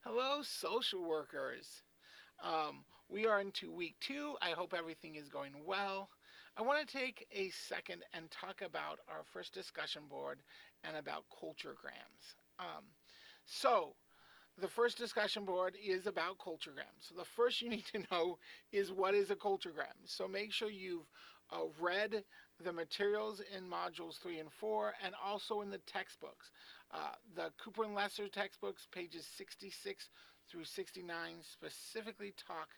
Hello, social workers. We are into week 2. I hope everything is going well. I want to take a second and talk about our first discussion board and about culturegrams. So, the first discussion board is about culturegrams. So, the first you need to know is what is a culturegram. So, make sure you've read the materials in modules 3 and 4 and also in the textbooks. The Cooper and Lesser textbooks, pages 66 through 69, specifically talk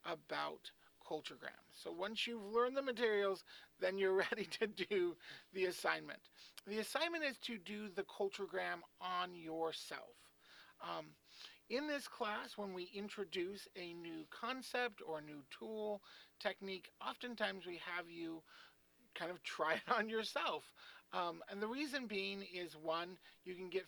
about culturegrams. So once you've learned the materials, then you're ready to do the assignment. The assignment is to do the culturegram on yourself. Um, in this class, when we introduce a new concept or a new tool, technique, oftentimes we have you kind of try it on yourself. And the reason being is one, you can get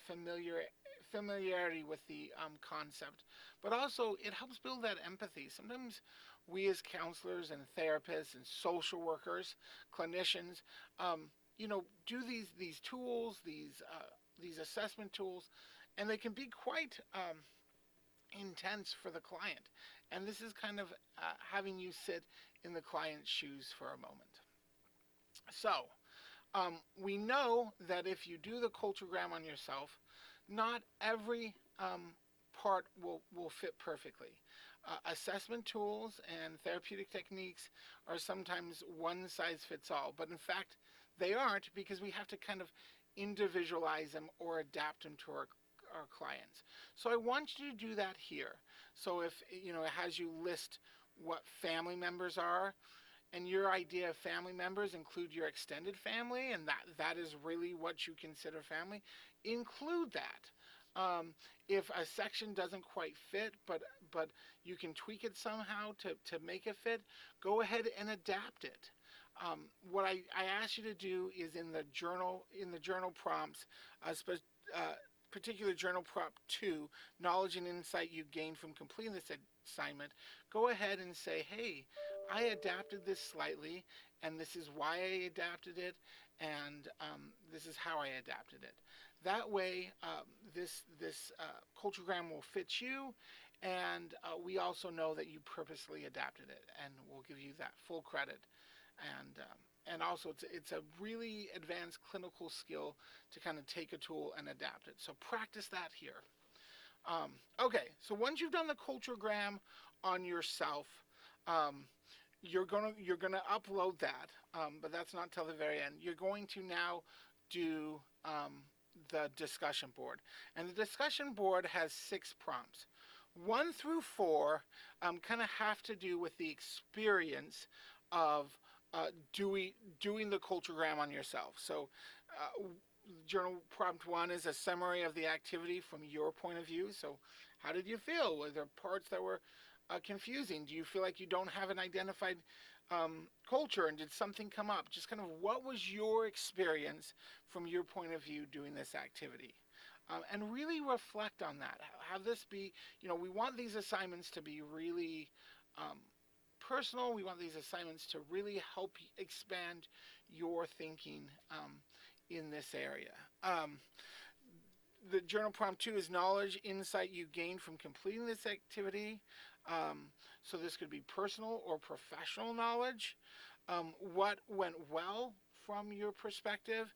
familiarity with the concept, but also it helps build that empathy. Sometimes we as counselors and therapists and social workers, clinicians, do these tools, these assessment tools, and they can be quite intense for the client. And this is kind of having you sit in the client's shoes for a moment. So, we know that if you do the culturegram on yourself, not every part will fit perfectly. Assessment tools and therapeutic techniques are sometimes one size fits all, but in fact, they aren't because we have to kind of individualize them or adapt them to our clients. So I want you to do that here. So if it has you list what family members are, and your idea of family members include your extended family, and that is really what you consider family, include that. If a section doesn't quite fit, but you can tweak it somehow to make it fit, go ahead and adapt it. What I ask you to do is in the journal prompts, uh, particular journal prompt 2, knowledge and insight you gain from completing this assignment, go ahead and say, hey, I adapted this slightly, and this is why I adapted it, and this is how I adapted it. That way, this culturegram will fit you, and we also know that you purposely adapted it, and we'll give you that full credit. And also, it's a really advanced clinical skill to kind of take a tool and adapt it. So practice that here. Okay, so once you've done the culturegram on yourself, um, you're gonna upload that, but that's not till the very end. You're going to now do the discussion board, and the discussion board has 6 prompts. 1 through 4 kind of have to do with the experience of doing the culturegram on yourself. So, journal prompt 1 is a summary of the activity from your point of view. So, how did you feel? Were there parts that were confusing? Do you feel like you don't have an identified culture, and did something come up? Just kind of what was your experience from your point of view doing this activity? And really reflect on that. Have this be, we want these assignments to be really um, personal. We want these assignments to really help expand your thinking in this area. The journal prompt 2 is knowledge, insight you gain from completing this activity. So this could be personal or professional knowledge. What went well from your perspective?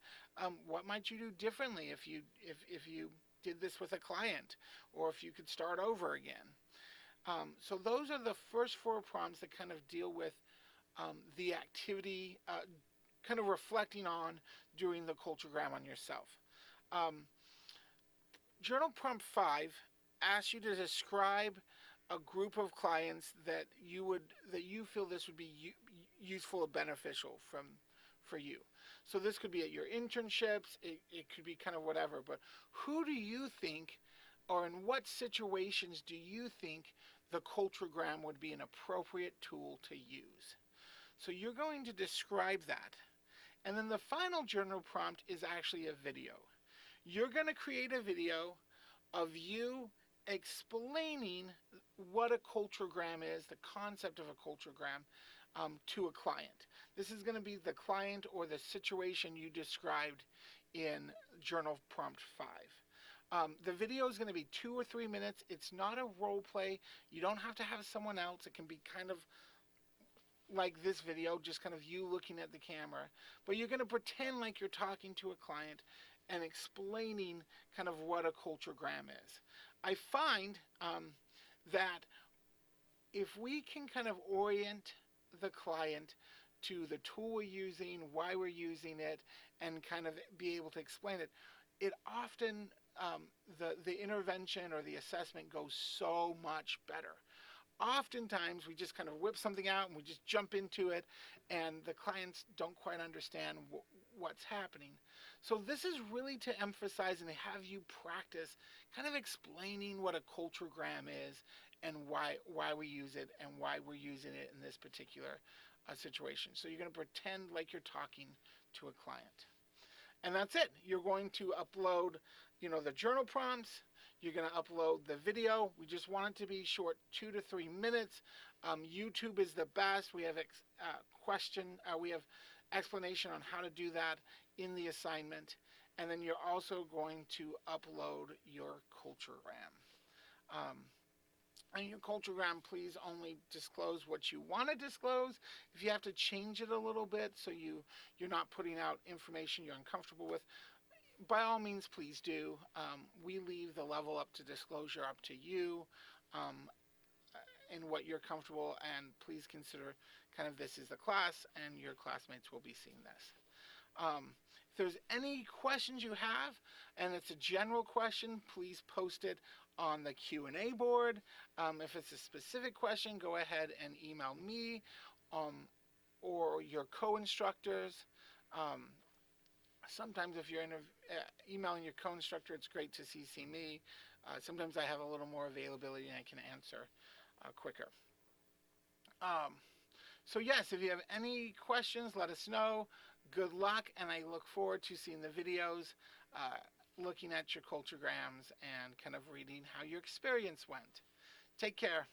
What might you do differently if you did this with a client, or if you could start over again? So those are the first 4 prompts that kind of deal with the activity, kind of reflecting on doing the culturegram on yourself. Um, Journal prompt 5 asks you to describe a group of clients that you feel this would be useful or beneficial for you. So this could be at your internships, it could be kind of whatever, but who do you think, or in what situations do you think the culturegram would be an appropriate tool to use? So you're going to describe that. And then the final journal prompt is actually a video. You're going to create a video of you explaining what a culturegram is, the concept of a culturegram, to a client. This is going to be the client or the situation you described in journal prompt 5. The video is going to be 2 or 3 minutes. It's not a role play. You don't have to have someone else. It can be kind of like this video, just kind of you looking at the camera. But you're going to pretend like you're talking to a client and explaining kind of what a culturegram is. I find that if we can kind of orient the client to the tool we're using, why we're using it, and kind of be able to explain it, it often the intervention or the assessment goes so much better. Oftentimes we just kind of whip something out and we just jump into it, and the clients don't quite understand what's happening. So this is really to emphasize and have you practice kind of explaining what a culturegram is and why we use it and why we're using it in this particular situation. So you're going to pretend like you're talking to a client. And that's it. You're going to upload, the journal prompts. You're going to upload the video. We just want it to be short, 2 to 3 minutes. YouTube is the best. We have we have explanation on how to do that in the assignment. And then you're also going to upload your culturegram. And your culturegram, please only disclose what you want to disclose. If you have to change it a little bit so you're not putting out information you're uncomfortable with, by all means, please do. We leave the level up to disclosure up to you in what you're comfortable, and please consider kind of this is the class and your classmates will be seeing this. If there's any questions you have, and it's a general question, please post it on the Q&A board. If it's a specific question, go ahead and email me or your co-instructors. Sometimes if you're emailing your co-instructor, it's great to CC me. Sometimes I have a little more availability and I can answer quicker. So yes, if you have any questions, let us know. Good luck, and I look forward to seeing the videos, looking at your culturegrams, and kind of reading how your experience went. Take care.